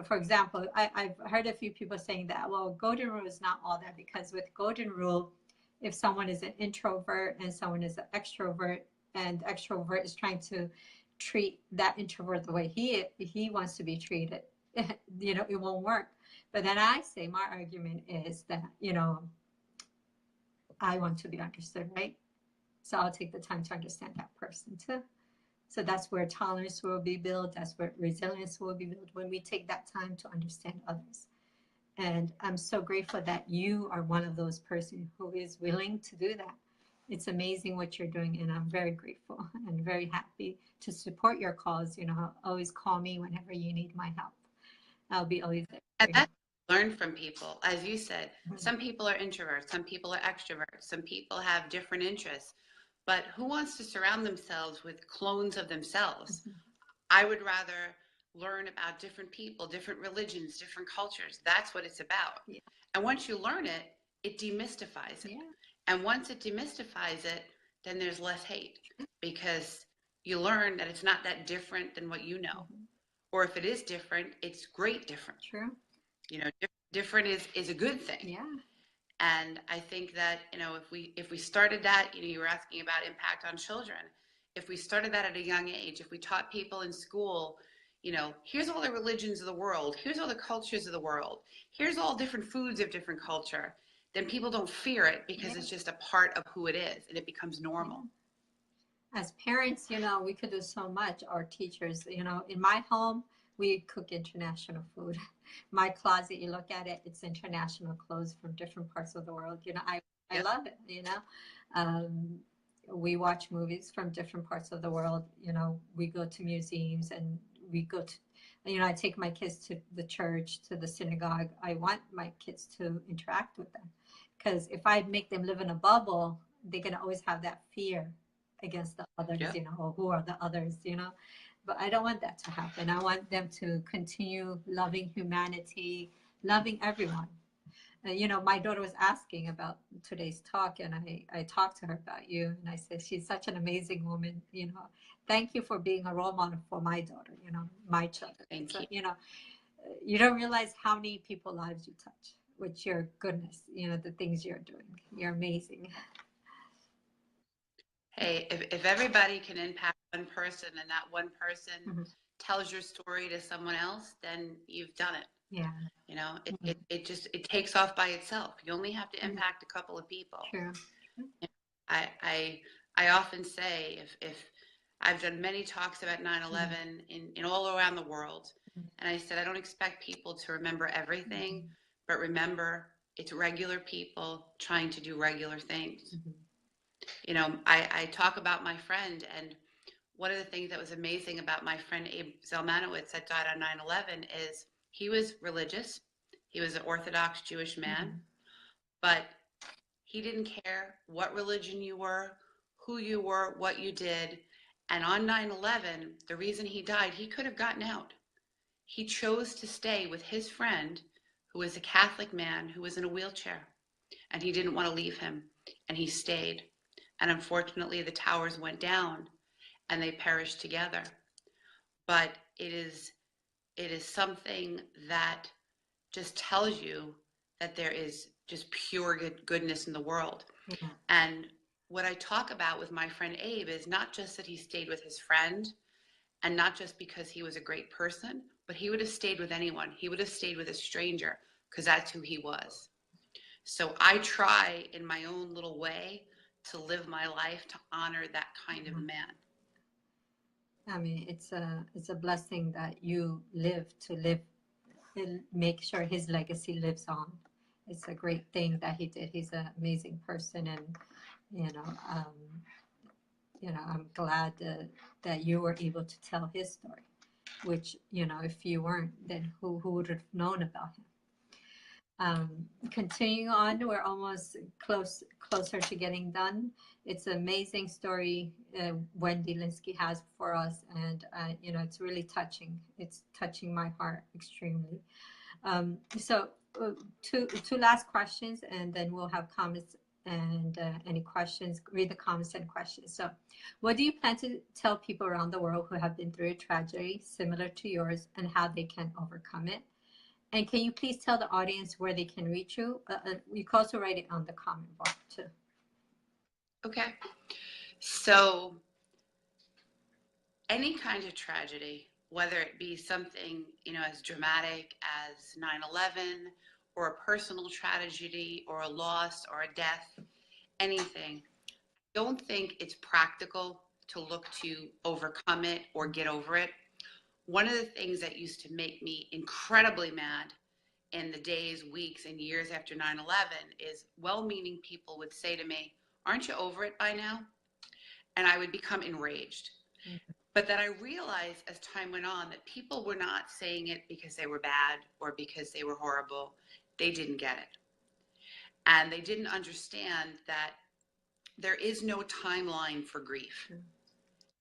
for example, I've heard a few people saying that, well, golden rule is not all that, because with golden rule, if someone is an introvert and someone is an extrovert, and the extrovert is trying to treat that introvert the way he wants to be treated, you know, it won't work. But then I say my argument is that, you know, I want to be understood, right? So I'll take the time to understand that person too. So that's where tolerance will be built. That's where resilience will be built, when we take that time to understand others. And I'm so grateful that you are one of those persons who is willing to do that. It's amazing what you're doing, and I'm very grateful and very happy to support your cause. You know, always call me whenever you need my help. I'll be always there. And that's learn from people. As you said, some people are introverts, some people are extroverts, some people have different interests. But who wants to surround themselves with clones of themselves? I would rather learn about different people, different religions, different cultures. That's what it's about. Yeah. And once you learn it, it demystifies it. Yeah. And once it demystifies it, then there's less hate, because you learn that it's not that different than what you know. Or if it is different, it's great different. True. You know, different is a good thing. Yeah. And I think that, you know, if we started that, you know, you were asking about impact on children. If we started that at a young age, if we taught people in school, you know, here's all the religions of the world, here's all the cultures of the world, here's all different foods of different culture, then people don't fear it, because it's just a part of who it is, and it becomes normal. As parents, you know, we could do so much. Our teachers, you know, in my home, we cook international food. My closet, you look at it, it's international clothes from different parts of the world. You know, I love it, you know. We watch movies from different parts of the world. You know, we go to museums, and we go to, you know, I take my kids to the church, to the synagogue. I want my kids to interact with them, because if I make them live in a bubble, they're going to always have that fear against the others, you know, or who are the others, you know. But I don't want that to happen. I want them to continue loving humanity, loving everyone. You know, my daughter was asking about today's talk, and I talked to her about you, and I said, she's such an amazing woman, you know. Thank you for being a role model for my daughter, you know, my children. Thank you. You know, you don't realize how many people's lives you touch with your goodness, you know, the things you're doing. You're amazing. Hey, if everybody can impact one person, and that one person tells your story to someone else, then you've done it. Yeah. You know, it takes off by itself. You only have to impact a couple of people. True. I often say, if I've done many talks about 9/11 in all around the world, and I said, I don't expect people to remember everything, but remember, it's regular people trying to do regular things. You know, I talk about my friend, and one of the things that was amazing about my friend Abe Zelmanowitz that died on 9/11 is he was religious. He was an Orthodox Jewish man, but he didn't care what religion you were, who you were, what you did. And on 9/11, the reason he died, he could have gotten out. He chose to stay with his friend, who was a Catholic man who was in a wheelchair, and he didn't want to leave him, and he stayed. And unfortunately, the towers went down, and they perished together. But it is something that just tells you that there is just pure goodness in the world. And what I talk about with my friend Abe is not just that he stayed with his friend, and not just because he was a great person, but he would have stayed with anyone. He would have stayed with a stranger, because that's who he was. So I try in my own little way to live my life to honor that kind of man. I mean, it's a blessing that you live to live and make sure his legacy lives on. It's a great thing that he did. He's an amazing person, and you know, I'm glad that you were able to tell his story. Which, you know, if you weren't, then who would have known about him? Continuing on, we're almost closer to getting done. It's an amazing story Wendy Lanski has for us, and it's really touching. It's touching my heart extremely. So two last questions, and then we'll have comments and any questions. Read the comments and questions. So, what do you plan to tell people around the world who have been through a tragedy similar to yours, and how they can overcome it? And can you please tell the audience where they can reach you? You can also write it on the comment bar too. Okay. So any kind of tragedy, whether it be something, as dramatic as 9/11 or a personal tragedy or a loss or a death, anything, I don't think it's practical to look to overcome it or get over it. One of the things that used to make me incredibly mad in the days, weeks, and years after 9/11 is well-meaning people would say to me, "Aren't you over it by now?" And I would become enraged. Mm-hmm. But then I realized as time went on that people were not saying it because they were bad or because they were horrible. They didn't get it. And they didn't understand that there is no timeline for grief,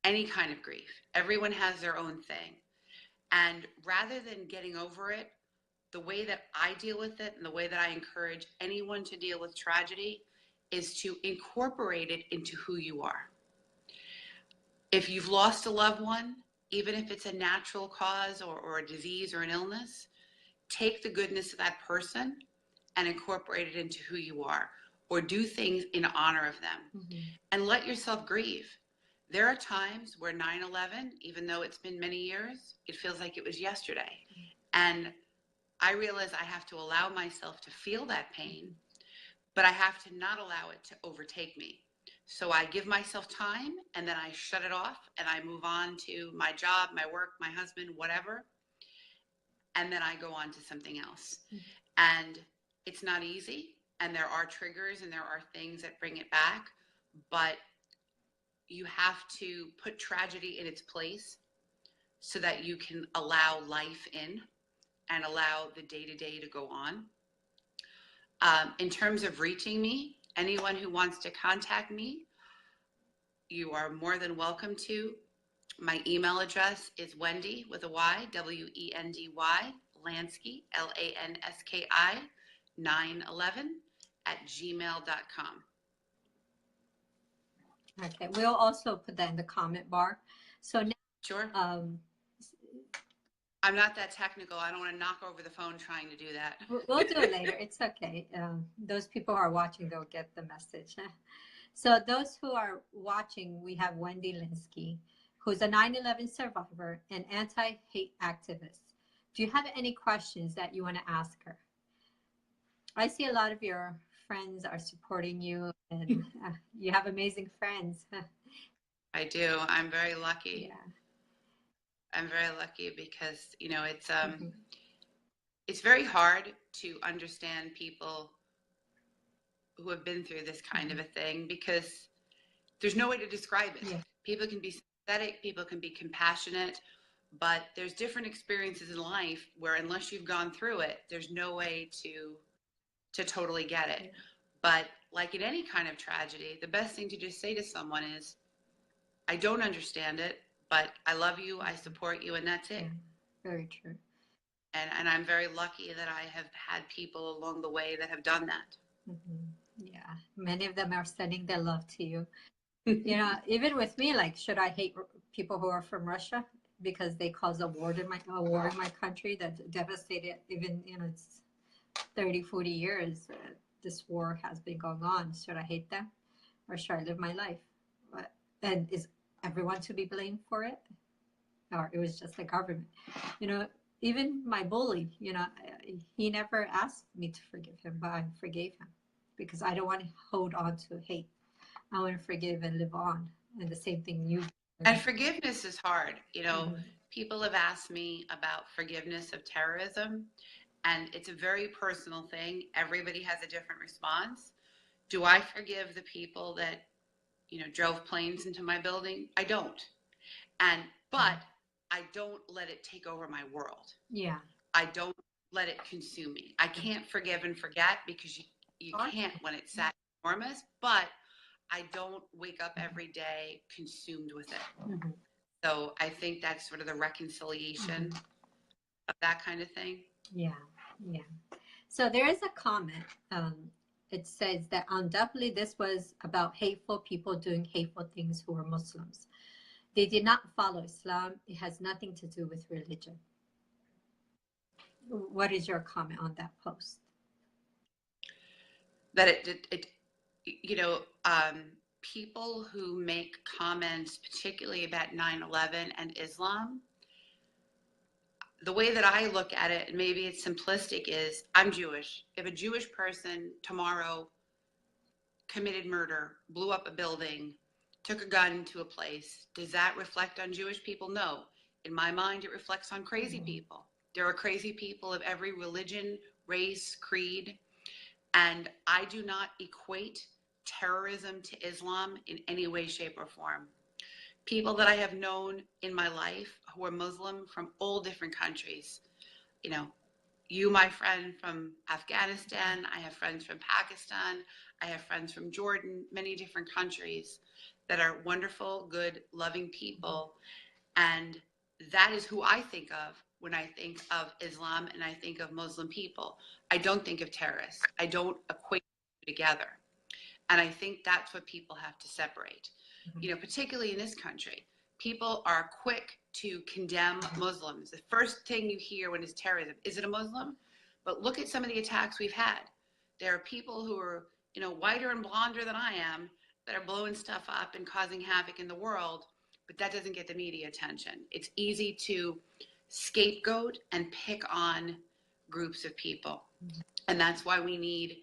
any kind of grief. Everyone has their own thing. And rather than getting over it, the way that I deal with it and the way that I encourage anyone to deal with tragedy is to incorporate it into who you are. If you've lost a loved one, even if it's a natural cause or a disease or an illness, take the goodness of that person and incorporate it into who you are, or do things in honor of them. Mm-hmm. And let yourself grieve. There are times where 9/11, even though it's been many years, it feels like it was yesterday. Mm-hmm. And I realize I have to allow myself to feel that pain, but I have to not allow it to overtake me. So I give myself time, and then I shut it off, and I move on to my job, my work, my husband, whatever. And then I go on to something else. Mm-hmm. And it's not easy, and there are triggers and there are things that bring it back, but you have to put tragedy in its place so that you can allow life in and allow the day-to-day to go on. In terms of reaching me, anyone who wants to contact me, you are more than welcome to. My email address is Wendy with a Y, W-E-N-D-Y, Lanski, L-A-N-S-K-I, 911@gmail.com. Okay, we'll also put that in the comment bar. So now, sure. I'm not that technical. I don't want to knock over the phone trying to do that. We'll do it later. It's okay. Those people who are watching, they'll get the message. So those who are watching, we have Wendy Lanski, who's a 9/11 survivor and anti-hate activist. Do you have any questions that you want to ask her? I see a lot of your friends are supporting you, and you have amazing friends. I do. I'm very lucky. Yeah. I'm very lucky because, it's very hard to understand people who have been through this kind of a thing because there's no way to describe it. Yeah. People can be sympathetic, people can be compassionate, but there's different experiences in life where unless you've gone through it, there's no way to totally get it. Yeah. But like in any kind of tragedy, the best thing to just say to someone is, I don't understand it, but I love you, I support you, and that's it. Yeah, very true. And I'm very lucky that I have had people along the way that have done that. Mm-hmm. Yeah, many of them are sending their love to you. Even with me, like, should I hate people who are from Russia because they caused a war in my country that devastated even, it's 30, 40 years. This war has been going on. Should I hate them or should I live my life? And is everyone to be blamed for it? Or it was just the government? Even my bully, he never asked me to forgive him, but I forgave him because I don't want to hold on to hate. I want to forgive and live on. And the same thing you do. And forgiveness is hard. People have asked me about forgiveness of terrorism, and it's a very personal thing. Everybody has a different response. Do I forgive the people that, drove planes into my building? I don't. But I don't let it take over my world. Yeah. I don't let it consume me. I can't forgive and forget because you can't when it's that enormous, but I don't wake up every day consumed with it. Mm-hmm. So I think that's sort of the reconciliation of that kind of thing. Yeah, yeah. So there is a comment. It says that undoubtedly this was about hateful people doing hateful things who were Muslims. They did not follow Islam. It has nothing to do with religion. What is your comment on that post? That it you know, people who make comments, particularly about 9/11 and Islam, the way that I look at it, and maybe it's simplistic, is I'm Jewish. If a Jewish person tomorrow committed murder, blew up a building, took a gun to a place, does that reflect on Jewish people? No. In my mind, it reflects on crazy people. There are crazy people of every religion, race, creed, and I do not equate terrorism to Islam in any way, shape, or form. People that I have known in my life who are Muslim from all different countries, you know, you, my friend from Afghanistan, I have friends from Pakistan, I have friends from Jordan, many different countries that are wonderful, good, loving people. And that is who I think of when I think of Islam and I think of Muslim people. I don't think of terrorists. I don't equate them together. And I think that's what people have to separate. You know, particularly in this country, people are quick to condemn Muslims. The first thing you hear when it's terrorism, is it a Muslim? But look at some of the attacks we've had. There are people who are, you know, whiter and blonder than I am that are blowing stuff up and causing havoc in the world, but that doesn't get the media attention. It's easy to scapegoat and pick on groups of people. And that's why we need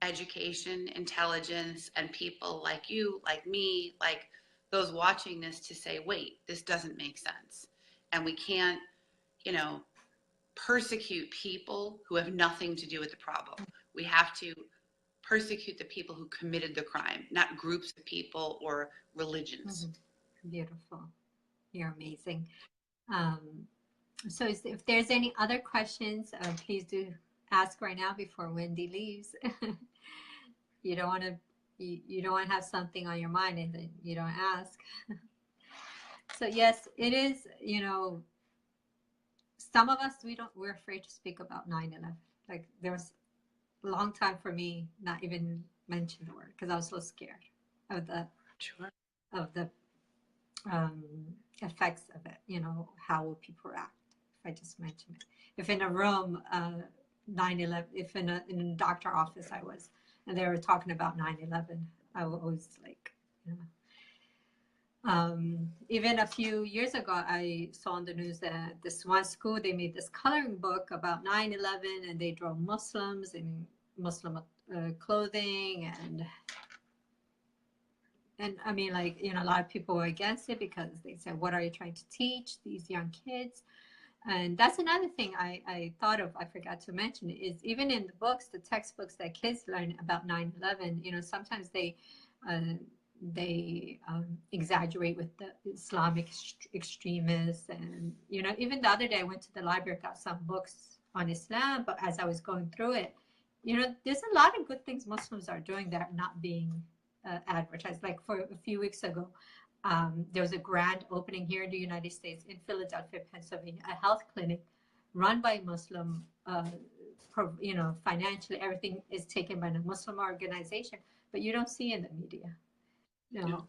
education, intelligence, and people like you, like me, like those watching this to say, wait, this doesn't make sense. And we can't, you know, persecute people who have nothing to do with the problem. We have to persecute the people who committed the crime, not groups of people or religions. Beautiful. You're amazing. So if there's any other questions, please do ask right now before Wendy leaves. You don't want to you don't want to have something on your mind and then you don't ask. So yes, it is, you know, some of us we're afraid to speak about 9/11. Like there was a long time for me not even mention the word because I was so scared of the effects of it. You know, how will people react if I just mention it? If in a room, 9/11, if in a doctor office I was, and they were talking about 9/11, I was like, you know. Even a few years ago, I saw on the news that this one school, they made this coloring book about 9/11, and they draw Muslims in Muslim clothing, and I mean, like, you know, a lot of people were against it because they said, what are you trying to teach these young kids? And that's another thing I thought of, I forgot to mention, is even in the books, the textbooks that kids learn about 9/11, you know, sometimes they exaggerate with the Islamic extremists. And, you know, even the other day I went to the library, got some books on Islam, but as I was going through it, you know, there's a lot of good things Muslims are doing that are not being advertised. Like for a few weeks ago, there was a grand opening here in the United States in Philadelphia, Pennsylvania, a health clinic run by Muslim, you know, financially, everything is taken by a Muslim organization, but you don't see in the media. No.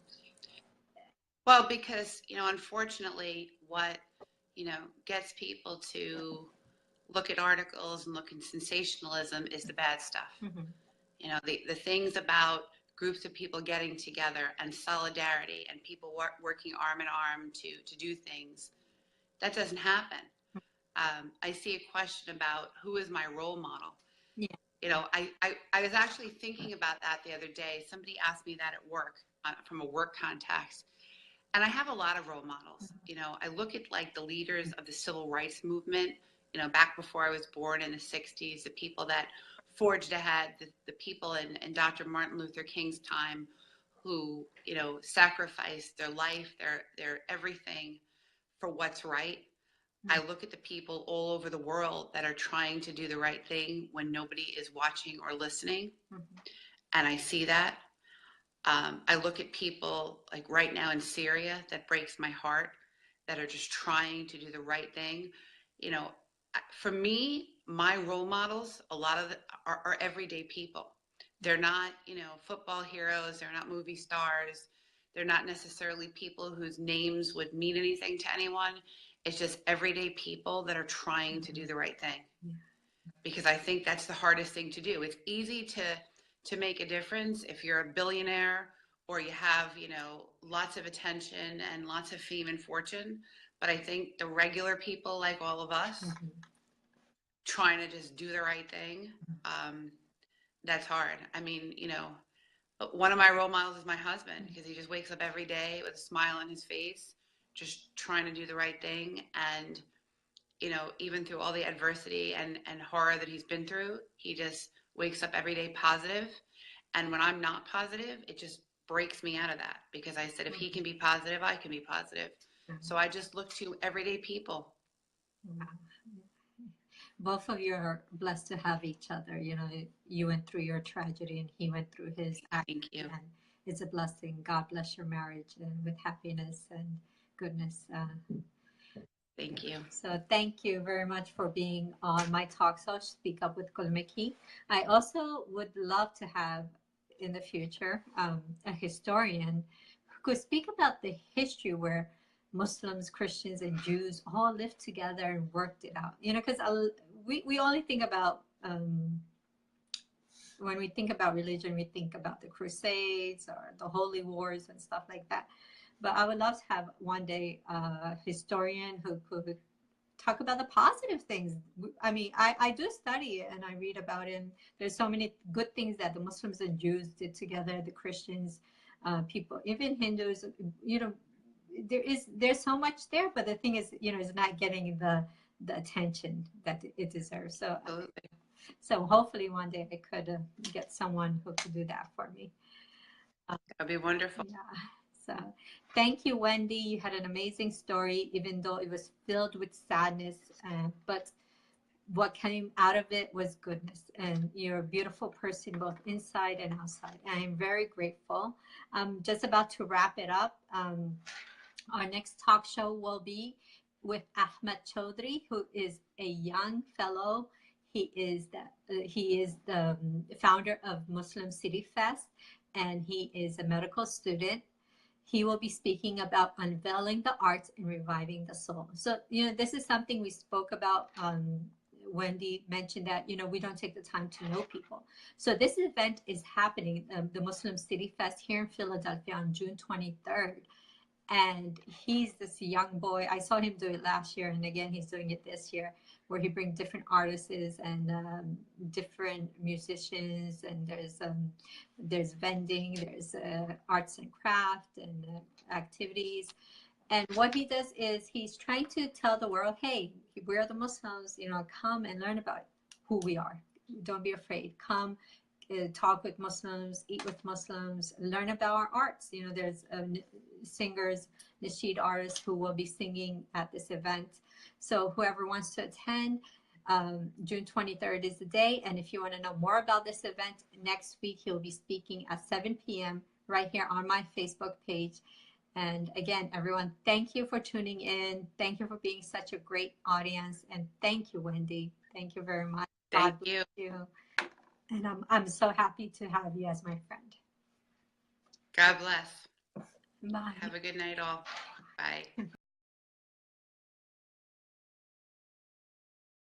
Well, because, you know, unfortunately, what, you know, gets people to look at articles and look at sensationalism is the bad stuff. You know, the things about groups of people getting together and solidarity and people working arm in arm to do things, that doesn't happen. I see a question about who is my role model. Yeah. You know, I was actually thinking about that the other day. Somebody asked me that at work from a work context. And I have a lot of role models. You know, I look at like the leaders of the civil rights movement, you know, back before I was born in the 60s, the people that forged ahead, the people in Dr. Martin Luther King's time who, you know, sacrificed their life, their everything for what's right. I look at the people all over the world that are trying to do the right thing when nobody is watching or listening. And I see that. I look at people like right now in Syria, that breaks my heart, that are just trying to do the right thing. You know, for me, my role models, a lot of are everyday people. They're not, football heroes. They're not movie stars. They're not necessarily people whose names would mean anything to anyone. It's just everyday people that are trying to do the right thing. Because I think that's the hardest thing to do. It's easy to make a difference if you're a billionaire or you have, lots of attention and lots of fame and fortune. But I think the regular people like all of us trying to just do the right thing, that's hard. I mean, one of my role models is my husband, because he just wakes up every day with a smile on his face, just trying to do the right thing. And, even through all the adversity and horror that he's been through, he just wakes up every day positive. And when I'm not positive, it just breaks me out of that, because I said, if he can be positive, I can be positive. So I just look to everyday people. Both of you are blessed to have each other. You went through your tragedy and he went through his Thank you. And it's a blessing. God bless your marriage and with happiness and goodness. Thank you. So thank you very much for being on my talk show, Speak Up with Kulmiki. I also would love to have in the future a historian who could speak about the history where Muslims, Christians, and Jews all lived together and worked it out. Because we only think about, when we think about religion, we think about the Crusades or the Holy Wars and stuff like that. But I would love to have one day a historian who could talk about the positive things. I mean, I do study it and I read about it. And there's so many good things that the Muslims and Jews did together, the Christians, people, even Hindus, there's so much there, but the thing is, is not getting the attention that it deserves. So hopefully one day I could get someone who could do that for me. That'd be wonderful. Yeah. So thank you, Wendy. You had an amazing story, even though it was filled with sadness. But what came out of it was goodness. And you're a beautiful person, both inside and outside. I am very grateful. I'm just about to wrap it up. Our next talk show will be with Ahmed Chaudhry, who is a young fellow. He is the founder of Muslim City Fest, and he is a medical student. He will be speaking about unveiling the arts and reviving the soul. So, this is something we spoke about. Wendy mentioned that, we don't take the time to know people. So this event is happening, the Muslim City Fest here in Philadelphia on June 23rd. And he's this young boy. I saw him do it last year, and again, he's doing it this year, where he brings different artists and different musicians, and there's vending, there's arts and craft and activities. And what he does is he's trying to tell the world, hey, we're the Muslims, come and learn about who we are. Don't be afraid. Come talk with Muslims, eat with Muslims, learn about our arts. There's singers, nasheed artists who will be singing at this event. So whoever wants to attend, June 23rd is the day. And if you want to know more about this event, next week he'll be speaking at 7 p.m. right here on my Facebook page. And again, everyone, thank you for tuning in. Thank you for being such a great audience. And thank you, Wendy. Thank you very much. Thank you. And I'm so happy to have you as my friend. God bless. Bye. Have a good night all. Bye.